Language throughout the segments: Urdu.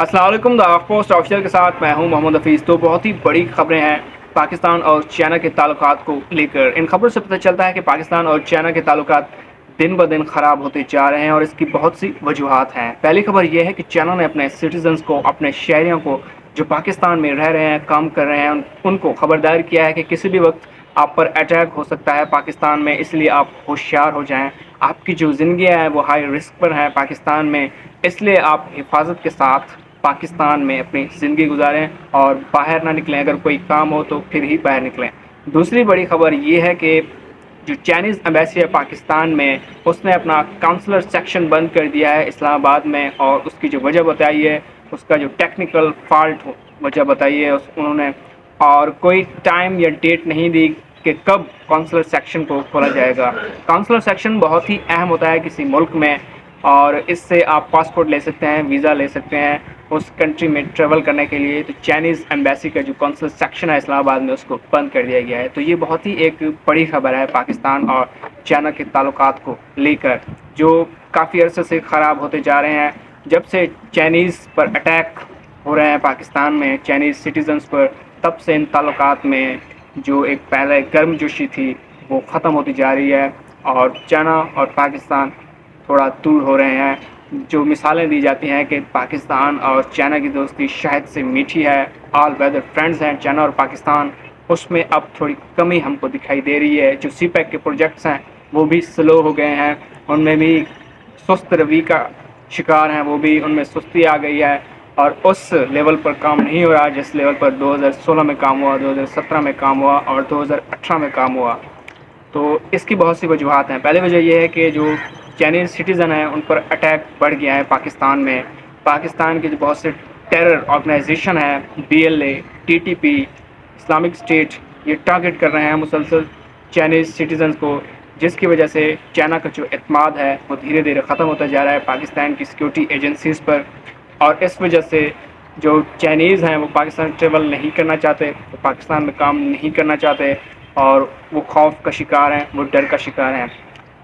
السلام علیکم، دا آف پوسٹ آفیشل کے ساتھ میں ہوں محمد حفیظ۔ تو بہت ہی بڑی خبریں ہیں پاکستان اور چائنا کے تعلقات کو لے کر۔ ان خبروں سے پتہ چلتا ہے کہ پاکستان اور چائنا کے تعلقات دن بدن خراب ہوتے جا رہے ہیں اور اس کی بہت سی وجوہات ہیں۔ پہلی خبر یہ ہے کہ چائنا نے اپنے سٹیزنز کو، اپنے شہریوں کو جو پاکستان میں رہ رہے ہیں، کام کر رہے ہیں، ان کو خبردار کیا ہے کہ کسی بھی وقت آپ پر اٹیک ہو سکتا ہے پاکستان میں، اس لیے آپ ہوشیار ہو جائیں۔ آپ کی جو زندگیاں ہیں وہ ہائی رسک پر ہیں پاکستان میں، اس لیے آپ حفاظت کے ساتھ پاکستان میں اپنی زندگی گزاریں اور باہر نہ نکلیں۔ اگر کوئی کام ہو تو پھر ہی باہر نکلیں۔ دوسری بڑی خبر یہ ہے کہ جو چائنیز ایمبیسی ہے پاکستان میں، اس نے اپنا کونسلر سیکشن بند کر دیا ہے اسلام آباد میں، اور اس کی جو وجہ بتائی ہے، اس کا جو ٹیکنیکل فالٹ وجہ بتائی ہے انہوں نے، اور کوئی ٹائم یا ڈیٹ نہیں دی کہ کب کونسلر سیکشن کو کھولا جائے گا۔ کونسلر سیکشن بہت ہی اہم ہوتا ہے کسی ملک میں، اور اس سے آپ پاسپورٹ لے سکتے ہیں، ویزا لے سکتے ہیں اس کنٹری میں ٹریول کرنے کے لیے۔ تو چائنیز ایمبیسی کا جو کونسلر سیکشن ہے اسلام آباد میں، اس کو بند کر دیا گیا ہے۔ تو یہ بہت ہی ایک بڑی خبر ہے پاکستان اور چائنا کے تعلقات کو لے کر، جو کافی عرصے سے خراب ہوتے جا رہے ہیں۔ جب سے چائنیز پر اٹیک ہو رہے ہیں پاکستان میں، چائنیز سٹیزنز پر، تب سے ان تعلقات میں جو ایک پہلے گرم جوشی تھی وہ ختم ہوتی جا رہی ہے، اور چائنا اور پاکستان تھوڑا دور ہو رہے ہیں۔ جو مثالیں دی جاتی ہیں کہ پاکستان اور چائنا کی دوستی شہد سے میٹھی ہے، آل ویدر فرینڈز ہیں چائنا اور پاکستان، اس میں اب تھوڑی کمی ہم کو دکھائی دے رہی ہے۔ جو سی پیک کے پروجیکٹس ہیں وہ بھی سلو ہو گئے ہیں، ان میں بھی سست روی کا شکار ہیں، وہ بھی ان میں سستی آ گئی ہے، اور اس لیول پر کام نہیں ہو رہا جس لیول پر 2016 میں کام ہوا، 2017 میں کام ہوا اور 2018 میں کام ہوا۔ تو اس کی بہت سی وجوہات ہیں۔ پہلی وجہ یہ ہے کہ جو چائنیز سٹیزن ہیں ان پر اٹیک بڑھ گیا ہے پاکستان میں۔ پاکستان کے جو بہت سے ٹیرر آرگنائزیشن ہیں، BLA، TTP، اسلامک اسٹیٹ، یہ ٹارگٹ کر رہے ہیں مسلسل چائنیز سٹیزنز کو، جس کی وجہ سے چائنا کا جو اعتماد ہے وہ دھیرے دھیرے ختم ہوتا جا رہا ہے پاکستان کی سیکورٹی ایجنسیز پر، اور اس وجہ سے جو چائنیز ہیں وہ پاکستان ٹریول نہیں کرنا چاہتے، وہ پاکستان میں کام نہیں کرنا چاہتے، اور وہ خوف کا شکار ہیں، وہ ڈر کا شکار ہیں۔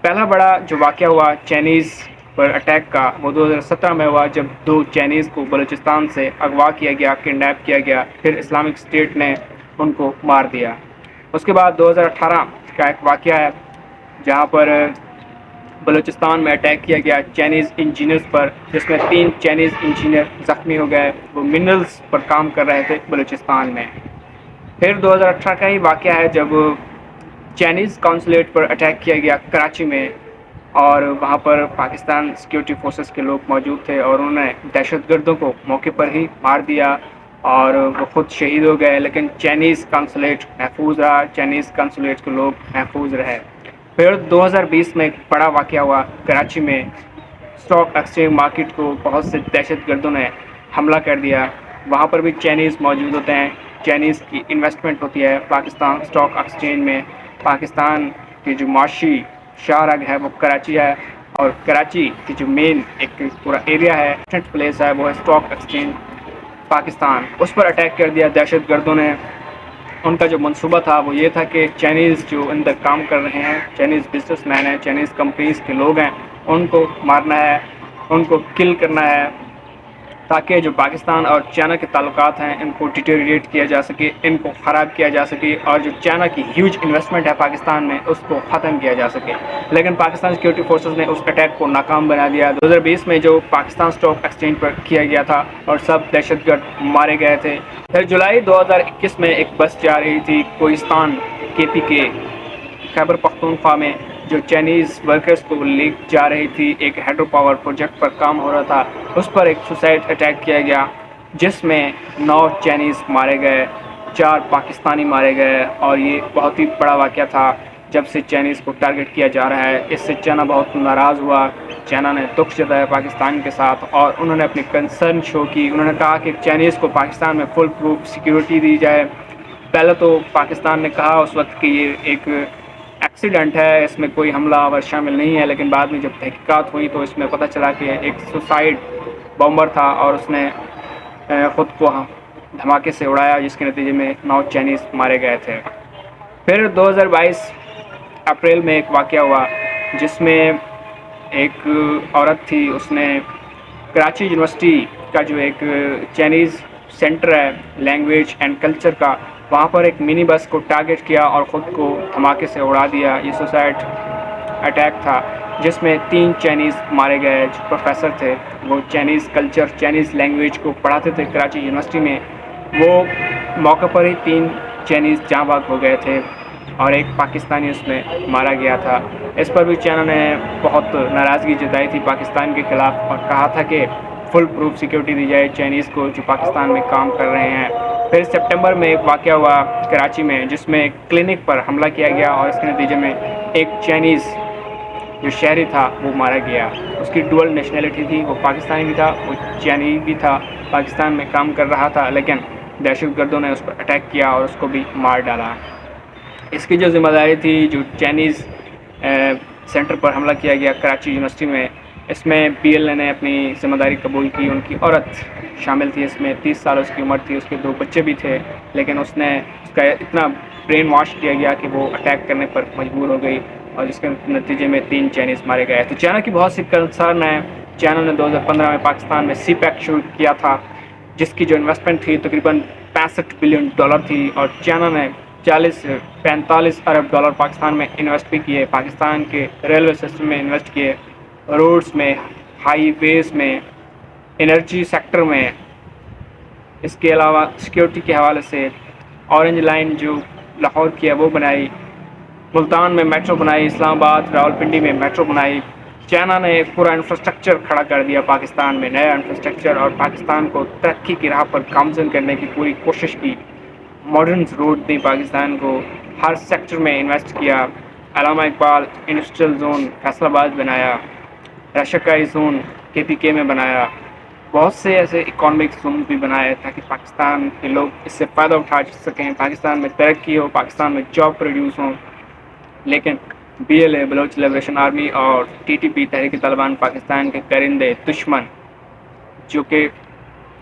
پہلا بڑا جو واقعہ ہوا چائنیز پر اٹیک کا وہ 2017 میں ہوا، جب 2 چائنیز کو بلوچستان سے اغوا کیا گیا، کڈنیپ کیا گیا، پھر اسلامک اسٹیٹ نے ان کو مار دیا۔ اس کے بعد 2018 کا ایک واقعہ ہے جہاں پر بلوچستان میں اٹیک کیا گیا چائنیز انجینئرز پر، جس میں 3 چائنیز انجینئر زخمی ہو گئے، وہ منرلز پر کام کر رہے تھے بلوچستان میں۔ پھر 2018 کا ہی واقعہ ہے جب چائنیز کونسولیٹ پر اٹیک کیا گیا کراچی میں، اور وہاں پر پاکستان سیکیورٹی فورسز کے لوگ موجود تھے اور انہوں نے دہشت گردوں کو موقع پر ہی مار دیا اور وہ خود شہید ہو گئے، لیکن چائنیز کونسولیٹ محفوظ رہا، چائنیز کونسولیٹ کے لوگ محفوظ رہے۔ پھر 2020 میں ایک بڑا واقعہ ہوا کراچی میں، اسٹاک ایکسچینج مارکیٹ کو بہت سے دہشت گردوں نے حملہ کر دیا۔ وہاں پر بھی چائنیز موجود ہوتے ہیں، چائنیز کی انویسٹمنٹ ہوتی ہے پاکستان اسٹاک ایکسچینج میں۔ پاکستان کی جو معاشی شاہراہ ہے وہ کراچی ہے، اور کراچی کی جو مین ایک پورا ایریا ہے، پلیس ہے، وہ ہے اسٹاک ایکسچینج پاکستان۔ اس پر اٹیک کر دیا دہشت گردوں نے۔ ان کا جو منصوبہ تھا وہ یہ تھا کہ چائنیز جو اندر کام کر رہے ہیں، چائنیز بزنس مین ہیں، چائنیز کمپنیز کے لوگ ہیں، ان کو مارنا ہے، ان کو کل کرنا ہے، تاکہ جو پاکستان اور چائنا کے تعلقات ہیں ان کو ڈیٹیریٹ کیا جا سکے، ان کو خراب کیا جا سکے، اور جو چائنا کی ہیوج انویسٹمنٹ ہے پاکستان میں اس کو ختم کیا جا سکے۔ لیکن پاکستان سیکورٹی فورسز نے اس اٹیک کو ناکام بنا دیا۔ 2020 میں جو پاکستان اسٹاک ایکسچینج پر کیا گیا تھا اور سب دہشت گرد مارے گئے تھے۔ پھر جولائی 2021 میں ایک بس جا رہی تھی کوہستان KP کے خیبر پختونخوا میں، جو چائنیز ورکرز کو لے جا رہی تھی، ایک ہائیڈرو پاور پروجیکٹ پر کام ہو رہا تھا، اس پر ایک سوسائڈ اٹیک کیا گیا جس میں 9 چائنیز مارے گئے، 4 پاکستانی مارے گئے، اور یہ بہت ہی بڑا واقعہ تھا جب سے چائنیز کو ٹارگٹ کیا جا رہا ہے۔ اس سے چائنا بہت ناراض ہوا، چائنا نے دکھ جتایا پاکستان کے ساتھ، اور انہوں نے اپنی کنسرن شو کی۔ انہوں نے کہا کہ چائنیز کو پاکستان میں فل پروف سیکیورٹی دی جائے۔ پہلے تو پاکستان نے کہا اس وقت کہ یہ ایک ایکسیڈنٹ ہے، اس میں کوئی حملہ آور شامل نہیں ہے، لیکن بعد میں جب تحقیقات ہوئی تو اس میں پتہ چلا کہ ایک سوسائڈ بمبر تھا اور اس نے خود کو دھماکے سے اڑایا، جس کے نتیجے میں 9 چائنیز مارے گئے تھے۔ پھر 2022 اپریل میں ایک واقعہ ہوا جس میں ایک عورت تھی، اس نے کراچی یونیورسٹی کا جو ایک چائنیز سینٹر ہے لینگویج اینڈ کلچر کا، وہاں پر ایک منی بس کو ٹارگٹ کیا اور خود کو دھماکے سے اڑا دیا۔ یہ سوسائڈ اٹیک تھا جس میں 3 چائنیز مارے گئے جو پروفیسر تھے، وہ چائنیز کلچر چائنیز لینگویج کو پڑھاتے تھے کراچی یونیورسٹی میں۔ وہ موقع پر ہی 3 چائنیز جاں بحق ہو گئے تھے اور ایک پاکستانی اس میں مارا گیا تھا۔ اس پر بھی چائنا نے بہت ناراضگی جتائی تھی پاکستان کے خلاف اور کہا تھا کہ فل پروف سیکیورٹی دی جائے چائنیز کو جو پاکستان میں کام کر رہے ہیں۔ پھر سپٹمبر میں ایک واقعہ ہوا کراچی میں جس میں ایک کلینک پر حملہ کیا گیا اور اس کے نتیجے میں ایک چائنیز جو شہری تھا وہ مارا گیا۔ اس کی ڈوئل نیشنلٹی تھی، وہ پاکستانی بھی تھا، وہ چائنی بھی تھا، پاکستان میں کام کر رہا تھا، لیکن دہشت گردوں نے اس پر اٹیک کیا اور اس کو بھی مار ڈالا۔ اس کی جو ذمہ داری تھی جو چائنیز سینٹر پر حملہ کیا گیا کراچی یونیورسٹی میں، اس میں پی ایل اے نے اپنی ذمہ داری قبول کی۔ ان کی عورت شامل تھی اس میں، 30 سال اس کی عمر تھی، اس کے 2 بچے بھی تھے، لیکن اس کا اتنا برین واش کیا گیا کہ وہ اٹیک کرنے پر مجبور ہو گئی اور جس کے نتیجے میں 3 چائنیز مارے گئے۔ تو چائنا کی بہت سی کنسرن ہیں۔ چائنا نے 2015 میں پاکستان میں سی پیک شروع کیا تھا جس کی جو انویسٹمنٹ تھی تقریباً $65 بلین تھی، اور چائنا نے 40 سے 45 ارب ڈالر پاکستان میں انویسٹ بھی کیے، پاکستان کے ریلوے سسٹم میں انویسٹ کیے، روڈز میں، ہائی ویز میں، انرجی سیکٹر میں۔ اس کے علاوہ سیکیورٹی کے حوالے سے اورنج لائن جو لاہور کی ہے وہ بنائی، ملتان میں میٹرو بنائی، اسلام آباد راولپنڈی میں میٹرو بنائی۔ چائنا نے ایک پورا انفراسٹرکچر کھڑا کر دیا پاکستان میں، نیا انفراسٹرکچر، اور پاکستان کو ترقی کی راہ پر گامزن کرنے کی پوری کوشش کی۔ ماڈرن روڈ دی پاکستان کو، ہر سیکٹر میں انویسٹ کیا۔ علامہ اقبال انڈسٹریل زون فیصل آباد بنایا، رشکائی زون KPK میں بنایا، بہت سے ایسے اکانومک زون بھی بنائے تاکہ پاکستان کے لوگ اس سے فائدہ اٹھا سکیں، پاکستان میں ترقی ہو، پاکستان میں جاب پروڈیوس ہوں۔ لیکن BLA بلوچ لبریشن آرمی اور TTP تحریک طالبان پاکستان کے کرندے دشمن جو کہ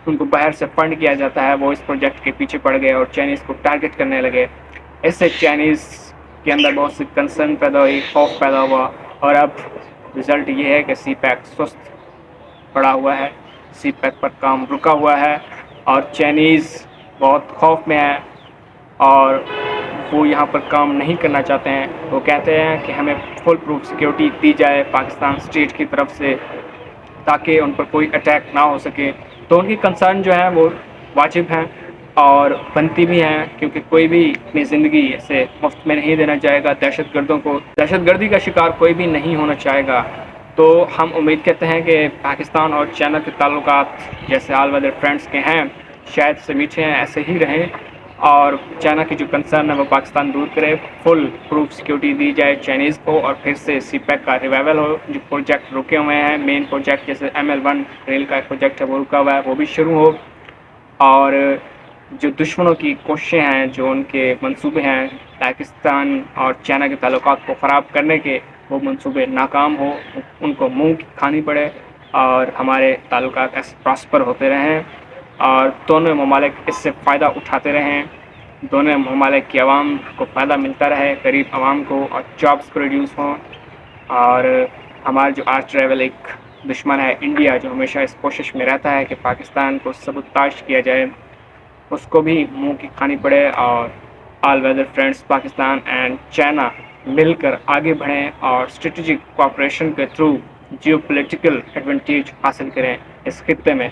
ان کو باہر سے فنڈ کیا جاتا ہے، وہ اس پروجیکٹ کے پیچھے پڑ گئے اور چائنیز کو ٹارگٹ کرنے لگے۔ اس سے چائنیز کے اندر بہت سی کنسرن پیدا ہوئی، خوف پیدا ہوا، اور اب رزلٹ یہ ہے کہ سی پیک سست پڑا ہوا ہے، سی پیک پر کام رکا ہوا ہے اور چائنیز بہت خوف میں ہے اور وہ یہاں پر کام نہیں کرنا چاہتے ہیں۔ وہ کہتے ہیں کہ ہمیں فل پروف سیکیورٹی دی جائے پاکستان اسٹیٹ کی طرف سے تاکہ ان پر کوئی اٹیک نہ ہو سکے۔ تو ان کی کنسرن جو ہے وہ واجب ہیں اور بنتی بھی ہیں، کیونکہ کوئی بھی اپنی زندگی ایسے مفت میں نہیں دینا چاہے گا دہشت گردوں کو، دہشت گردی کا شکار کوئی بھی نہیں ہونا چاہے گا۔ تو ہم امید کرتے ہیں کہ پاکستان اور چائنا کے تعلقات جیسے آل ویدر فرینڈس کے ہیں شاید سے میٹھے ہیں، ایسے ہی رہیں، اور چائنا کی جو کنسرن ہے وہ پاکستان دور کرے، فل پروف سیکیورٹی دی جائے چائنیز کو، اور پھر سے سی پیک کا ریوائول ہو۔ جو پروجیکٹ رکے ہوئے ہیں، مین پروجیکٹ جیسے ML1 ریل کا پروجیکٹ ہے وہ رکا ہوا ہے، وہ بھی شروع ہو، اور جو دشمنوں کی کوششیں ہیں، جو ان کے منصوبے ہیں پاکستان اور چائنا کے تعلقات کو خراب کرنے کے، وہ منصوبے ناکام ہو، ان کو منہ کھانی پڑے اور ہمارے تعلقات ایسے پراسپر ہوتے رہیں اور دونوں ممالک اس سے فائدہ اٹھاتے رہیں، دونوں ممالک کی عوام کو فائدہ ملتا رہے، غریب عوام کو، اور جابس پروڈیوس ہوں۔ اور ہمارا جو آرچ ٹریول ایک دشمن ہے انڈیا، جو ہمیشہ اس کوشش میں رہتا ہے کہ پاکستان کو سبوتاش کیا جائے، اس کو بھی منہ کی کھانی پڑے، اور all weather friends Pakistan and China مل کر آگے بڑھیں اور اسٹریٹجک کوآپریشن کے تھرو جیو پولیٹیکل ایڈوانٹیج حاصل کریں اس خطے میں۔